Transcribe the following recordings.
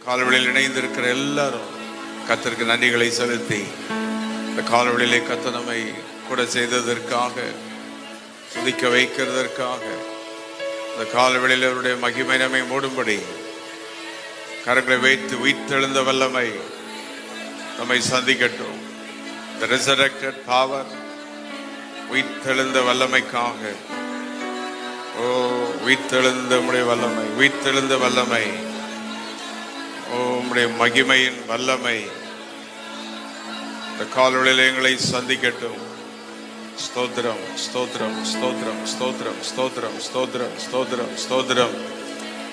காலவெளியில் இணைந்திருக்கிற எல்லாரும் கர்த்தருக்கு நன்றிகளை செலுத்தி இந்த காலவெளியிலே கர்த்தர் நம்மை கூட செய்ததற்காக, துதிக்க வைக்கிறதற்காக, இந்த காலவெளியில் அவருடைய மகிமை நம்மை மூடும்படி கரங்களை வைத்து உயிர்த்தெழுந்த வல்லமை நம்மை சந்திக்கட்டும். The resurrected power, உயிர்த்தெழுந்த வல்லமைக்காக, ஓ உயிர்த்தெழுந்த உம்முடைய வல்லமை, உயிர்த்தெழுந்த வல்லமை, ஓ உம்முடைய மகிமையின் வல்லமை இந்த காலவெளியில் எங்களை சந்திக்கட்டும். ஸ்தோத்திரம், ஸ்தோத்திரம், ஸ்தோத்திரம், ஸ்தோத்திரம், ஸ்தோத்திரம், ஸ்தோத்திரம், ஸ்தோத்திரம், ஸ்தோத்திரம்.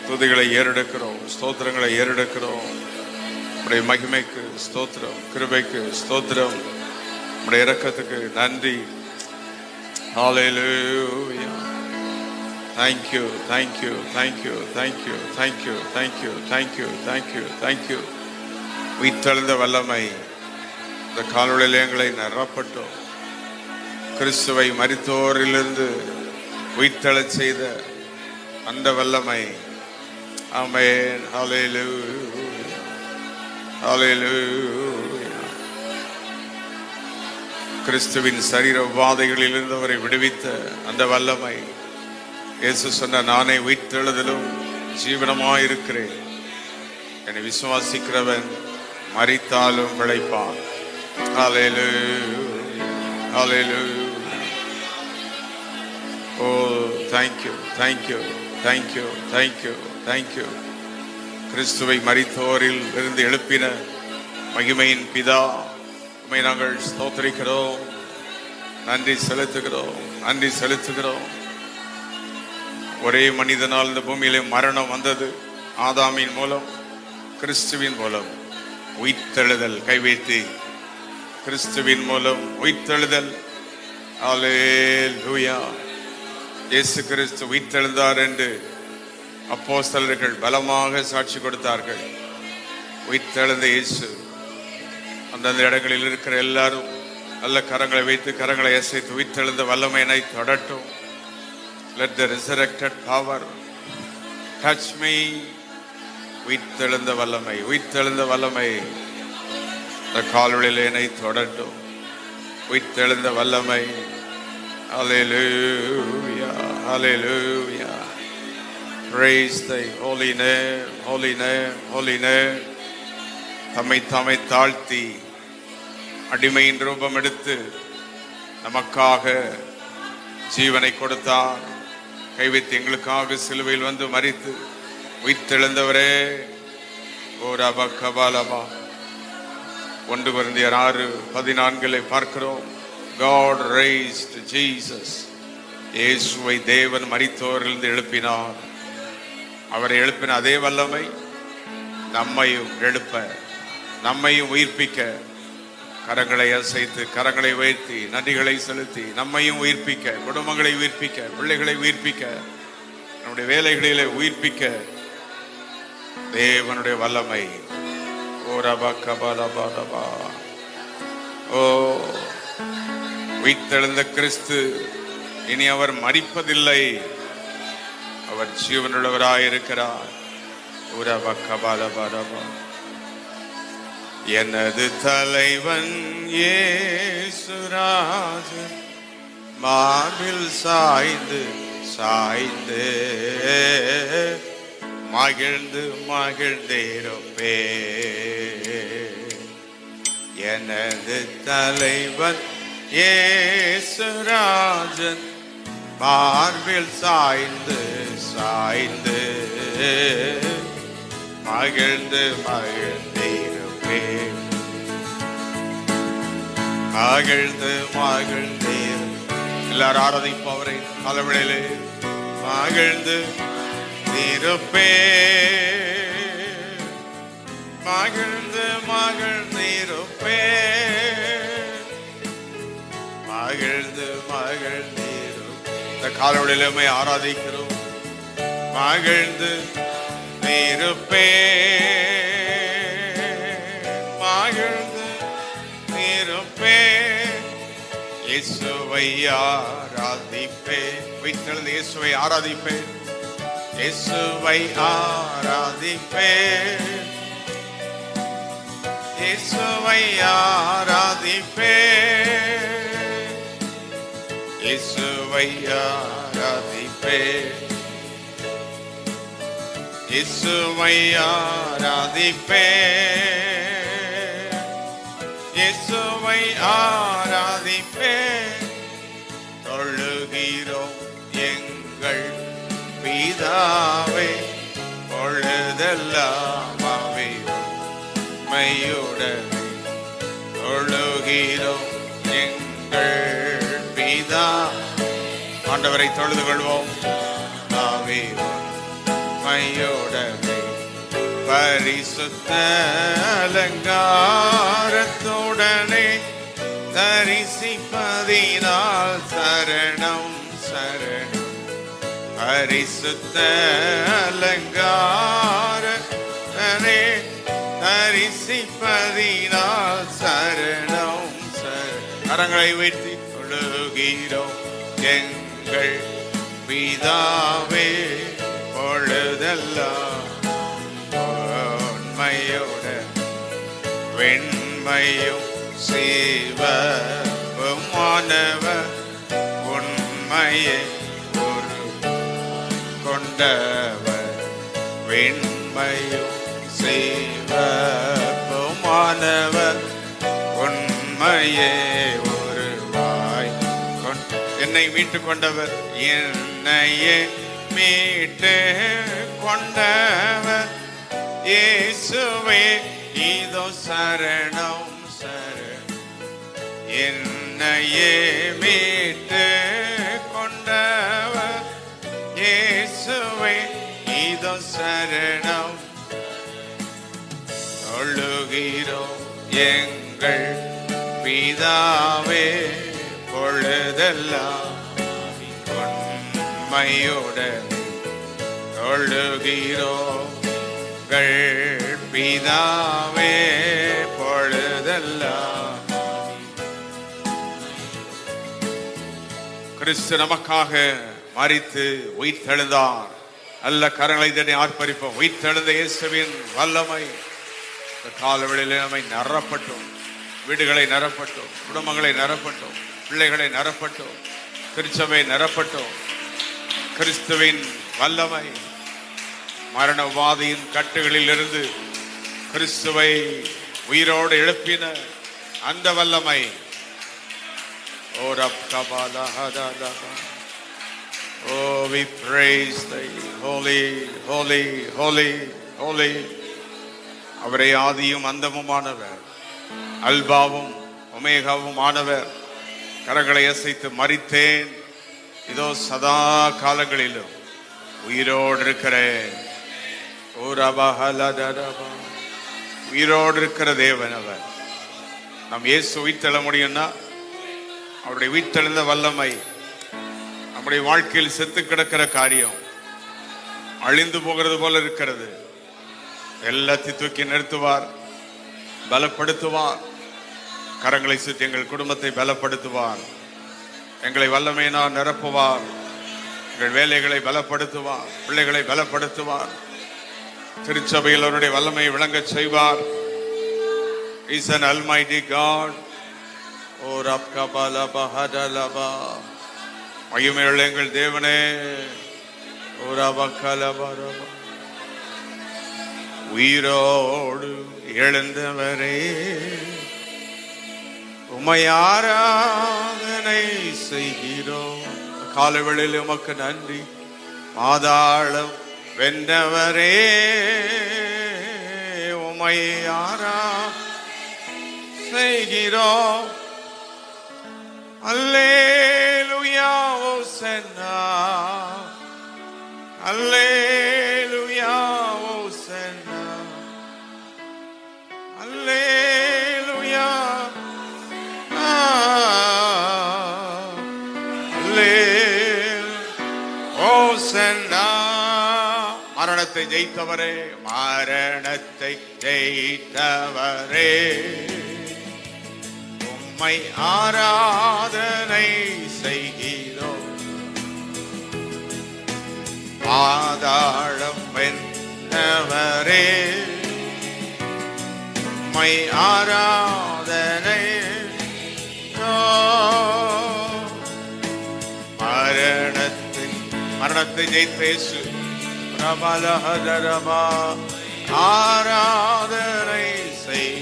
துதிகளை ஏறெடுக்கிறோம், ஸ்தோத்திரங்களை ஏறெடுக்கிறோம். உம்முடைய மகிமைக்கு ஸ்தோத்திரம், கிருபைக்கு ஸ்தோத்திரம், உம்முடைய இரக்கத்துக்கு நன்றி. ஹல்லேலூயா. Thank you, thank you, thank you, thank you, thank you, thank you, thank you, thank you, thank you. உயிர்த்தெழுந்த வல்லமை இந்த காலவெளியில் எங்களை நிரப்பட்டும். கிறிஸ்துவை மரித்தோரிலிருந்து உயிர்த்தெழச் செய்த அந்த வல்லமை. ஆமென். ஹல்லேலூயா, ஹல்லேலூயா. கிறிஸ்துவின் சரீர உபாதைகளிலிருந்து அவரை விடுவித்த அந்த வல்லமை. இயேசு சொன்ன, நானே உயிர்த்தெழுதலும் ஜீவனமாயிருக்கிறேன், என்னை விசுவாசிக்கிறவன் மரித்தாலும் பிழைப்பான். ஹல்லேலூயா, ஹல்லேலூயா. ஓ thank you, thank you, thank you, thank you, thank you. கிறிஸ்துவை மரித்தோரில் இருந்து எழுப்பின மகிமையின் பிதா, உம்மை நாங்கள் ஸ்தோத்திரிக்கிறோம், நன்றி செலுத்துகிறோம், நன்றி செலுத்துகிறோம். ஒரே மனிதனால் இந்த பூமியிலே மரணம் வந்தது. ஆதாமின் மூலம், கிறிஸ்துவின் மூலம் உயிர்த்தெழுதல். கைவைத்து கிறிஸ்துவின் மூலம் உயிர்த்தெழுதல். ஹல்லேலூயா. இயேசு கிறிஸ்து உயிர்த்தெழுந்தார் என்று அப்போஸ்தலர்கள் பலமாக சாட்சி கொடுத்தார்கள். உயிர்த்தெழுந்த இயேசு அந்தந்த இடங்களில் இருக்கிற எல்லாரும் நல்ல கரங்களை வைத்து கரங்களை அசைத்து உயிர்த்தெழுந்த வல்லமையினை தொடட்டும். Let the resurrected power touch me. உயிர்த்தெழுந்த வல்லமை, உயிர்த்தெழுந்த வல்லமை இந்த கால்வெளியில் என்னை தொடட்டும். உயிர்த்தெழுந்த வல்லமை. Hallelujah, hallelujah. Praise thy holy name, holy name, holy name. தம்மை தாமை தாழ்த்தி அடிமையின் ரூபம் எடுத்து நமக்காக ஜீவனை கொடுத்தார். கைவித்து எங்களுக்காக சிலுவையில் வந்து மரித்து உயிர்த்தெழுந்தவரே. ஓ ரபா கபாலபா. 1 கொரிந்தியர் 6:14 பார்க்கிறோம். God raised Jesus. இயேசுவை தேவன் மரித்தோரிலிருந்து எழுப்பினார். அவரை எழுப்பின அதே வல்லமை நம்மையும் எழுப்ப, நம்மையும் உயிர்ப்பிக்க, கரங்களை அசைத்து கரங்களை உயர்த்தி நன்றிகளை செலுத்தி நம்மையும் உயிர்ப்பிக்க, குடும்பங்களை உயிர்ப்பிக்க, பிள்ளைகளை உயிர்ப்பிக்க, நம்முடைய வேலைகளிலே உயிர்ப்பிக்க தேவனுடைய வல்லமை. ஓ ரபா கபாலபா ரபா. ஓ உயிர்த்தெழுந்த கிறிஸ்து இனி அவர் மரிப்பதில்லை, அவர் ஜீவனுள்ளவராயிருக்கிறார். ஓ ரபா கபாலபா ரபா. எனது தலைவன் இயேசுராஜன் மார்பில் சாய்ந்து சாய்ந்து மகிழ்ந்து மகிழ்ந்திருப்பே. எனது தலைவன் இயேசுராஜன் மார்பில் சாய்ந்து சாய்ந்து மகிழ்ந்து மகிழ்ந்திருப்பே. மகிழ்ந்து மகிழ்ந்தீர். எல்லாரும் ஆராதிப்பவரை அளவிலே மகிழ்ந்து இருப்பே. மகிழ்ந்து மகிழ்ந்திருப்பே. மகிழ்ந்து மகிழ்ந்திருப்பே. இந்த காலவெளியிலுமே ஆராதிக்கிறோம். மகிழ்ந்து இருப்பே. மகிழ்ந்து இருப்பே. இயேசுவை ஆராதிப்பே. உயிர்த்தெழுந்த இயேசுவை ஆராதிப்பே. இயேசுவை ஆராதிப்பே. இயேசுவை ஆராதிப்பேன், இயேசுவை ஆராதிப்பேன், இயேசுவை ஆராதிப்பேன், இயேசுவை ஆராதிப்பேன். தொழுகிறோம் எங்கள் பிதாவே, பொழுதெல்லாம் மையுடனே தொழுகிறோம் எங்கள் பிதா. ஆண்டவரை தொழுது கொள்வோம். தாவே மையுடனே பரிசுத்த அலங்காரத்துடனே தரிசிப்பதினால் சரணம் சரணம். பரிசுத்த அலங்காரனே தரிசிப்பதினால் சரணம் சரணம். கரங்களை உயர்த்தி தொழுகிறோம் எங்கள் பிதாவே, பொழுதெல்லாம் உண்மையோட வெண்மையும் சிவமானவர், உண்மையை ஒரு கொண்டவர், வெண்மையும் சிவமானவர், உண்மையே ஒருவாய் என்னை மீட்டு கொண்டவர், என்னையே மீட்டு கொண்டவர் இயேசுவே இதோ சரணம் சரணம். என்னையே மீட்டு கொண்டவர் இயேசுவே இதோ சரணம். தொழுகிறோம் எங்கள் பிதாவே, பொழுதெல்லாம் உண்மையுடன் தொழுகிறோம் எங்கள் பிதாவே, பொழுதெல்லாம். கிறிஸ்து நமக்காக மரித்து உயிர்த்தெழுந்தார். நல்ல கரங்களை தட்டி ஆர்ப்பரிப்போம். உயிர்த்தெழுந்த இயேசுவின் வல்லமை காலவெளியிலே நம்மை நிரப்பட்டும், வீடுகளை நிரப்பட்டும், குடும்பங்களை நிரப்பட்டும், பிள்ளைகளை நிரப்பட்டும், திருச்சபை நிரப்பட்டும். கிறிஸ்துவின் வல்லமை மரணவாதியின் கட்டுகளில் இருந்து கிறிஸ்துவை உயிரோடு எழுப்பின அந்த வல்லமை. Oh, we praise the holy, holy, holy, holy. அவரே ஆதியும் அந்தமுமானவர், அல்பாவும் ஒமேகாவும் ஆனவர். கரங்களை அசைத்து மரித்தேன், இதோ சதா காலங்களிலும் உயிரோடு இருக்கிறேன். உயிரோடு இருக்கிற தேவன் அவர். நம் இயேசு உயிர்த்தெழ முடியும்னா அவருடைய உயிர்த்தெழுந்த வல்லமை நம்முடைய வாழ்க்கையில் செத்து கிடக்கிற காரியம், அழிந்து போகிறது போல இருக்கிறது, எல்லாத்தையும் தூக்கி நிறுத்துவார், பலப்படுத்துவார். கரங்களை சுற்றி எங்கள் குடும்பத்தை பலப்படுத்துவார், எங்களை வல்லமையினால் நிரப்புவார், எங்கள் வேலைகளை பலப்படுத்துவார், பிள்ளைகளை பலப்படுத்துவார், திருச்சபையில் அவருடைய வல்லமையை விளங்க செய்வார். He's an almighty God. ஓ ரப்கபல பஹதலபா, மகிமையுள்ள எங்கள் தேவனே. ஓ ரபகலபரபா, உயிரோடு எழுந்தவரே உம்மை ஆராதனை செய்கிறோம். காலவெளியில் உமக்கு நன்றி. பாதாளம் வென்றவரே உம்மை ஆராதனை செய்கிறோம். அல்லேலூயா ஓசன்னா, அல்லேலூயா ஓசன்னா, அல்லேலூயா ஓசன்னா. மரணத்தை ஜெயித்தவரே, மரணத்தை ஜெயித்தவரே உம்மை ஆராதனை செய்கிறோம். பாதாளம் வென்றவரே உம்மை உம்மை ஆராதனை. மரணத்தை ஜெயித்த இயேசு பிரபலஹதரபா ஆராதனை செய்.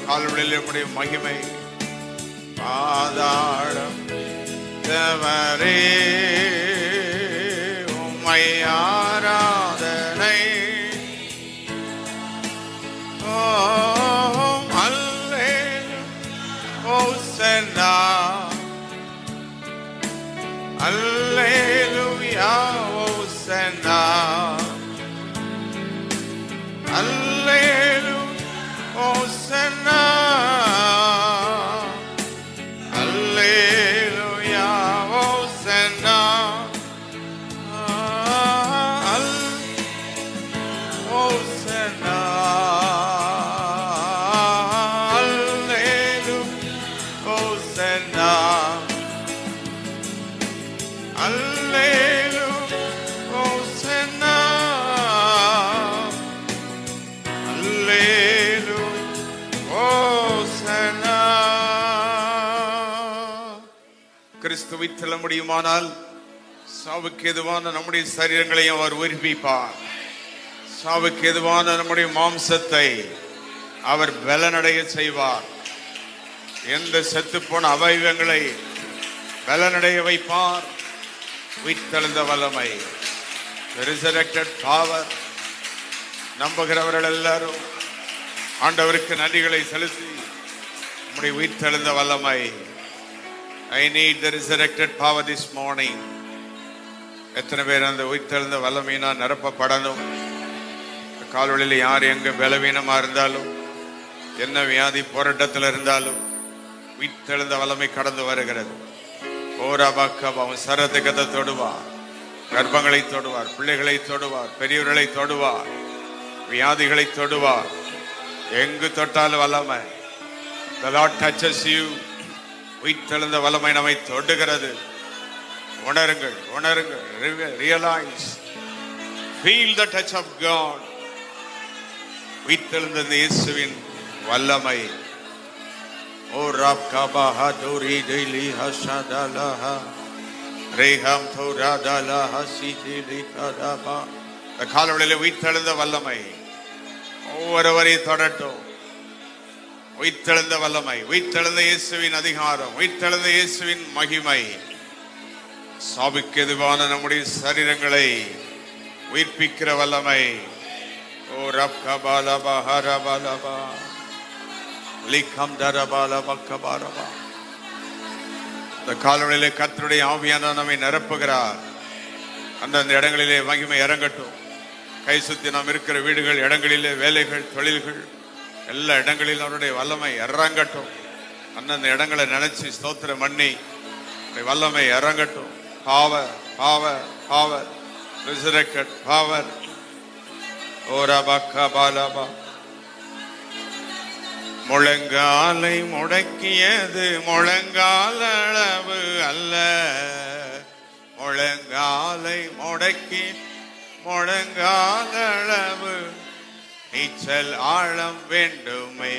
கால்களில் நம்முடைய மகிமை பாதாளம் தேவரே உம்மை ஆராதனை. ஹோசன்னா அல்லேலூயா ஹோசன்னா அல்லேலூயா ஹோசன்னா அல்லேலூயா ஹோசன்னா ஹோசன்னா அல்லேலூயா ஹோசன்னா அல்லேலூயா ஹோசன்னா அல்லேலூயா ஹோசன்னா. கிறிஸ்துவை சொல்ல முடியுமானால் சாவுக்கு எதுவான நம்முடைய சரீரங்களையும் அவர் உயிர்ப்பிப்பார். சாவுக்கு எதுவான நம்முடைய மாம்சத்தை அவர் பலனடைய செய்வார். எந்த செத்துப்போன அவயவங்களை பலனடைய வைப்பார். உயிர்த்தெழுந்த வல்லமை, resurrected power. நம்புகிறவர்கள் எல்லாரும் ஆண்டவருக்கு நன்றிகளை செலுத்தி நம்முடைய உயிர்த்தெழுந்த வல்லமை. I need the resurrected power this morning. எத்தனை பேர் அந்த உயிர்த்தெழுந்த வல்லமையினால் நிரப்பப்படணும்? கால்வழியில் யார் எங்க பலவீனமா இருந்தாலும், என்ன வியாதி போராட்டத்தில் இருந்தாலும் உயிர்த்தெழுந்த வல்லமை கடந்து வருகிறது. அவன் சரத்தை கதை தொடுவார், கர்ப்பங்களை தொடுவார், பிள்ளைகளை தொடுவார், பெரியவர்களை தொடுவார், வியாதிகளை தொடுவார். எங்கு தொட்டாலும் வல்லமை. The Lord touches you. உயிர்த்தெழுந்த வல்லமை நம்மை தொடுகிறது. உணருங்கள், உணருங்கள். Realize, feel the touch of God. உயிர்த்தெழுந்த இயேசுவின் வல்லமை. O Rab Kabaha Dori Deli Hashadalaha Reham Thoradalaha Sitili Kadaba. The காலவெளியிலே உயிர்த்தெழுந்த வல்லமை ஒவ்வொருவரையும் தொடட்டும். உயிர்த்தெழுந்த வல்லமை, உயிர்த்தெழுந்த இயேசுவின் அதிகாரம், உயிர்த்தெழுந்த இயேசுவின் மகிமை. சாவுக்கு எதுவான நம்முடைய சரீரங்களை உயிர்ப்பிக்கிற வல்லமை. O Rab Kabalaba Harabalaba லிகம் தரபாலபா கபாரபா. இந்த காலவெளியிலே கர்த்தருடைய ஆவியான நம்மை நிரப்புகிறார். அந்தந்த இடங்களிலே மகிமை இறங்கட்டும். கை சுத்தி நாம் இருக்கிற வீடுகள், இடங்களிலே வேலைகள், தொழில்கள், எல்லா இடங்களிலும் அவருடைய வல்லமை இறங்கட்டும். அந்தந்த இடங்களை நினைச்சு ஸ்தோத்திரம் பண்ணி வல்லமை இறங்கட்டும். Power power power, resurrected power. ஓரபா கபாலபா. முழங்காலை முடக்கியது முழங்கால அளவு அல்ல. முழங்காலை முடக்கி முழங்கால அளவு. நீச்சல் ஆழம் வேண்டுமே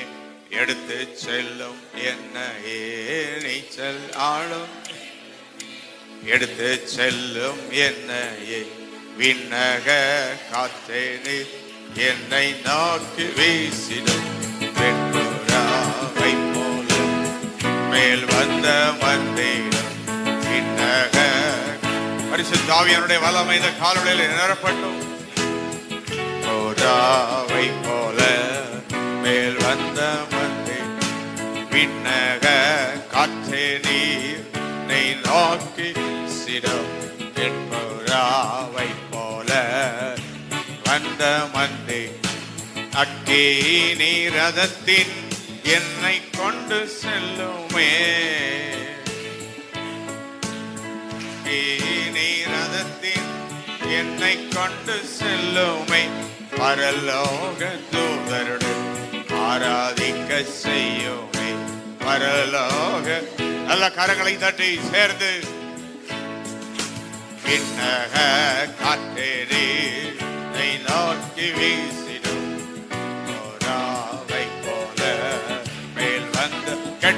எடுத்து செல்லும் என்னையே. நீச்சல் ஆழம் எடுத்து செல்லும் என்னையே. விண்ணக காற்றே நீர் என்னை நோக்கி வீசிடும். மேல் வந்த மந்தேடம் விண்ணக. பரிசுத்த ஆவியானுடைய வல்லமை இந்த காலவெளியில் நிரப்பட்டும். கோதாவை போல மேல் வந்த மந்தே விண்ணக காற்றே நீர் என்னை நோக்கி சிடம். என்பராவை போல வந்த மந்தே அக்கீனி ரதத்தின் என்னை கொண்டு செல்லுமே. அக்கீனி ரதத்தின் என்னை கொண்டு செல்லுமே. பரலோக தூதருடன் ஆராதிக்க செய்யுமே. பரலோக நல்ல கரங்களை தட்டி சேர்ந்து விண்ணக காற்றேறி நோக்கி வீசிடும். கோராவை போல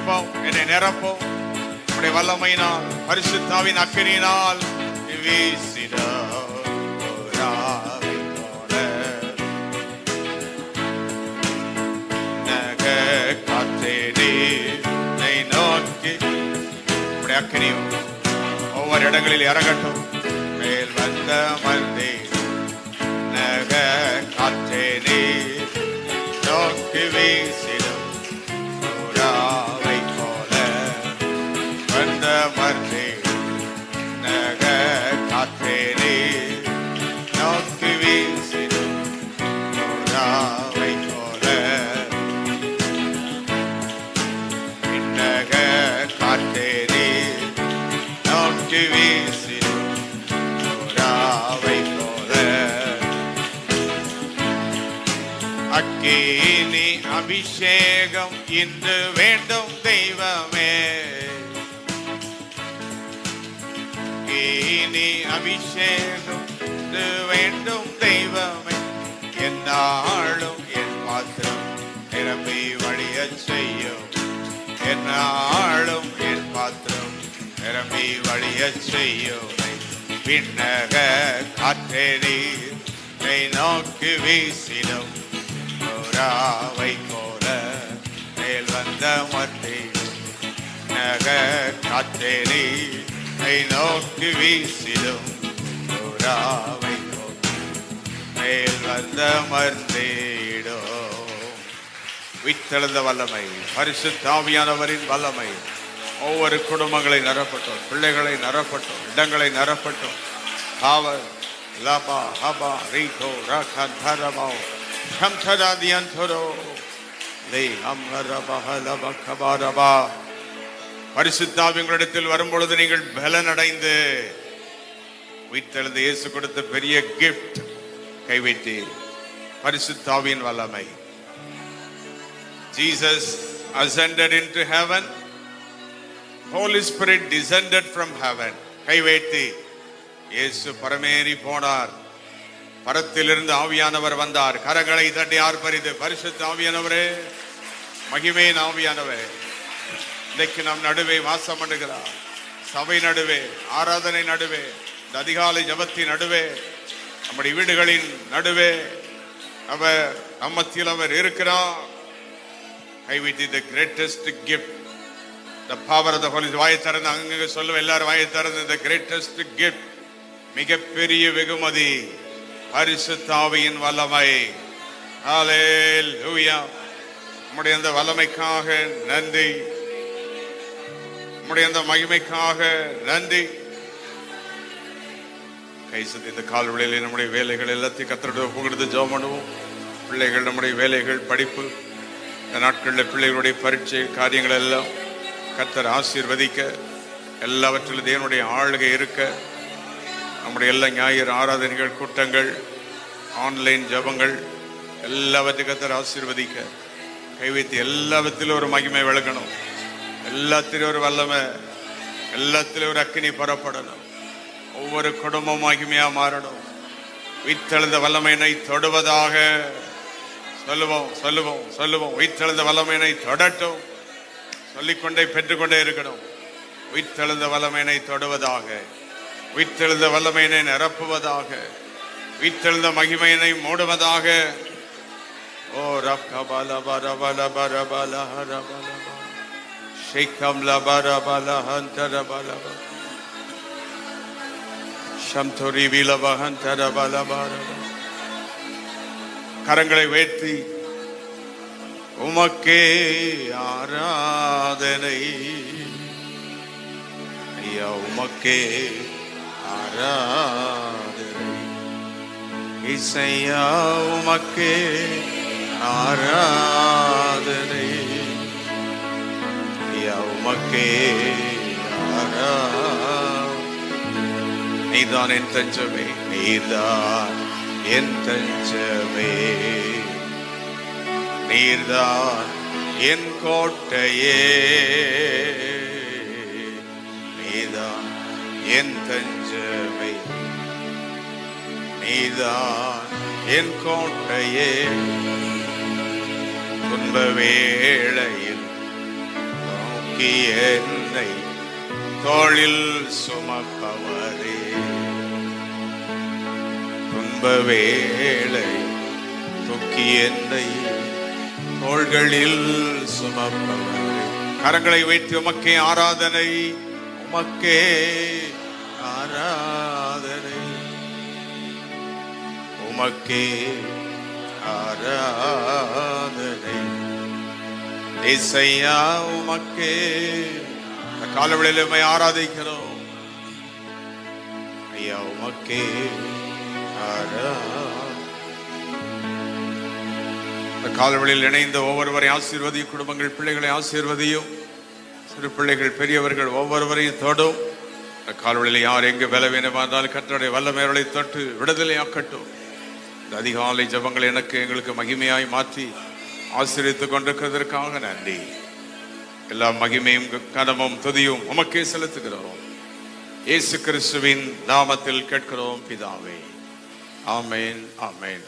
அபிஷேகிப்போம், என்னை நிரப்போம் உம்முடைய வல்லமையினால், பரிசுத்தாவின் அக்கினியினால் வீசிடும் புறாவை போல. நக காற்றே நீரை நோக்கி உம்முடைய அக்கினியும் ஒவ்வொரு இடங்களில் இறங்கட்டும். மேல் வந்த மல்தே நக காற்றே நீர் நோக்கி வீசிடும் புறாவை போல. வந்த மல்தே நக காற்றே நீர் நோக்கி வீசிடும் புறாவை போல. நக காற்றே நீர் நோக்கி வீசிடும் புறாவை போல. அக்கினி அபிஷேகம் இன்று வேண்டும் தெய்வமே. அக்கினி அபிஷேகம் இன்று வேண்டும் தெய்வமே. என்னாலும் என் பாத்திரம் நிரம்பி வழியச் செய்யும். என்னாலும் என் பாத்திரம் நிரம்பி வழியச் செய்யும். விண்ணக காற்றே நீரை நோக்கி வீசிடும் புறாவை போல. மேல் வந்த மத்தியிலும் நக காற்றே நீரை நோக்கி வீசிடும் புறாவை போல. மேல் வந்த மர்ந்தீடும். வித்தெழுந்த வல்லமை, பரிசுத்த ஆவியானவரின் வல்லமை ஒவ்வொரு குடும்பங்களை நிரப்பட்டும், பிள்ளைகளை நிரப்பட்டும், இடங்களை நிரப்பட்டும். காவல் லபா ஹபா ரீகோ ரகன் தரபா சம்சதாதியந்தரோ லே அம்ரபஹ லபகபரபா. பரிசுத்த ஆவியினிடத்தில் வரும்பொழுது நீங்கள் பலனடைந்து உயிர்த்தெழுந்த இயேசு கொடுத்த பெரிய கிஃப்ட் கைவிட்டு பரிசுத்த ஆவியின் வல்லமை. Jesus ascended into heaven. Holy Spirit descended from heaven. கைவேத்தி இயேசு பரமேறி போனார். பரத்திலிருந்து ஆவியானவர் வந்தார். கரங்களை தட்டி ஆர்ப்பரித்து பரிசுத்த ஆவியானவரே, மகிமையின் ஆவியானவரே, இன்றைக்கு நம் நடுவே வாசம் பண்ணுகிறார். சபை நடுவே, ஆராதனை நடுவே, அதிகாலை ஜபத்தின் நடுவே, நம்முடைய வீடுகளின் நடுவே அவர் நம்மத்தில் அவர் இருக்கிறார். கைவிட்டு the greatest gift, the power of the Holy Spirit. வாயை திறந்து அங்கங்க சொல்லுவோம், எல்லாரும் வாயை திறந்து. the greatest gift, மிகப்பெரிய வெகுமதி பரிசுத்த ஆவியின் வல்லமை. ஹல்லேலூயா. நம்முடைய அந்த வல்லமைக்காக நன்றி, நம்முடைய அந்த மகிமைக்காக நன்றி. கைசதி இந்த கால்வெளியில் நம்முடைய வேலைகள் எல்லாத்தையும் கத்தருடைய புகழ்ந்து ஜெபம் பண்ணுவோம். பிள்ளைகள், நம்முடைய வேலைகள், படிப்பு, இந்த நாட்களில் பிள்ளைகளுடைய பரீட்சை காரியங்கள் எல்லாம் கர்த்தர் ஆசீர்வதிக்க, எல்லாவற்றிலும் தேவனுடைய ஆளுகை இருக்க, நம்முடைய எல்லா ஞாயிறு ஆராதனைகள், கூட்டங்கள், ஆன்லைன் ஜபங்கள் எல்லாவற்றையும் கர்த்தர் ஆசீர்வதிக்க. கைவைத்து எல்லாவற்றிலும் ஒரு மகிமை விளக்கணும், எல்லாத்திலும் ஒரு வல்லமை, எல்லாத்திலும் ஒரு அக்கினி புறப்படணும். ஒவ்வொரு குடும்பம் மகிமையா மாறணும். உயிர்த்தெழுந்த வல்லமையினை தொடுவதாக. சொல்லுவோம் சொல்லுவோம் சொல்லுவோம். உயிர்த்தெழுந்த வல்லமையினை தொடட்டும். சொல்லிக்கொண்டே பெற்றுக்கொண்டே இருக்கணும். உயிர்த்தெழுந்த வல்லமையினை தொடுவதாக, உயிர்த்தெழுந்த வல்லமையினை நிரப்புவதாக, உயிர்த்தெழுந்த மகிமையினை மூடுவதாக. ஓ ரப்கபல பரபல பரபல ஹரபல ஷேகம் லபரபல ஹந்தரபல ஷம்துரி விலபஹந்தரபல பரபல. கரங்களை உயர்த்தி உமக்கே ஆராதனை, ஐயா உமக்கே ஆராதனை, இசையா உமக்கே ஆராதனை, ஐயா உமக்கே நீதான் என் தஞ்சமே, நீதான் என் தஞ்சமே, நீர்தான் என் கோட்டையே, நீதான் என் தஞ்சமே, நீதான் என் கோட்டையே. துன்ப வேளையில் தூக்கி என்னை தோளில் சுமப்பவரே, துன்ப வேளை தூக்கி என்னை தோள்களில் சுமப்பவரே. கரங்களை வைத்து உமக்கே ஆராதனை, உமக்கே ஆராதனை, உமக்கே ஆராதனை. இசையா உமக்கே காலவெளியில் உம்மை ஆராதிக்கிறோம் ஐயா, உமக்கே காலவெளியில் இணைந்த ஒவ்வொருவரை ஆசீர்வதியும், குடும்பங்கள் பிள்ளைகளை ஆசீர்வதியும், சிறு பிள்ளைகள் பெரியவர்கள் ஒவ்வொருவரையும் தொடும். காலவெளியில் யார் எங்கு பலவீனமாக இருந்தாலும் கர்த்தருடைய வல்லமைகளை தொட்டு விடுதலையாக்கட்டும். இந்த அதிகாலை ஜெபங்களை எங்களுக்கு மகிமையாய் மாற்றி ஆசீர்வதித்துக் கொண்டிருக்கிறதற்காக நன்றி. எல்லா மகிமையும் கனமும் துதியும் உமக்கே செலுத்துகிறோம். இயேசு கிறிஸ்துவின் நாமத்தில் கேட்கிறோம் பிதாவே. ஆமென், ஆமென்.